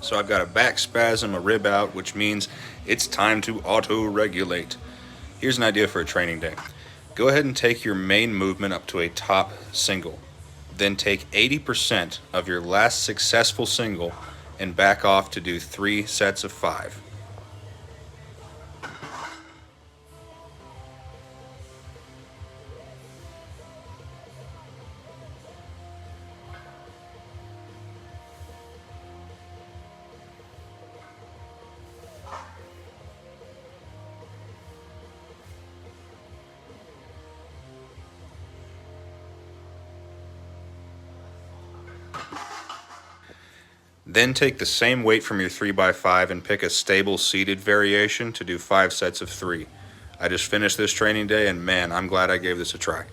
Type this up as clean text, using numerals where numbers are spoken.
So I've got a back spasm, a rib out, which means it's time to auto-regulate. Here's an idea for a training day. Go ahead and take your main movement up to a top single. Then take 80% of your last successful single and back off to do 3 sets of 5. Then take the same weight from your 3x5 and pick a stable seated variation to do 5 sets of 3. I just finished this training day and man, I'm glad I gave this a try.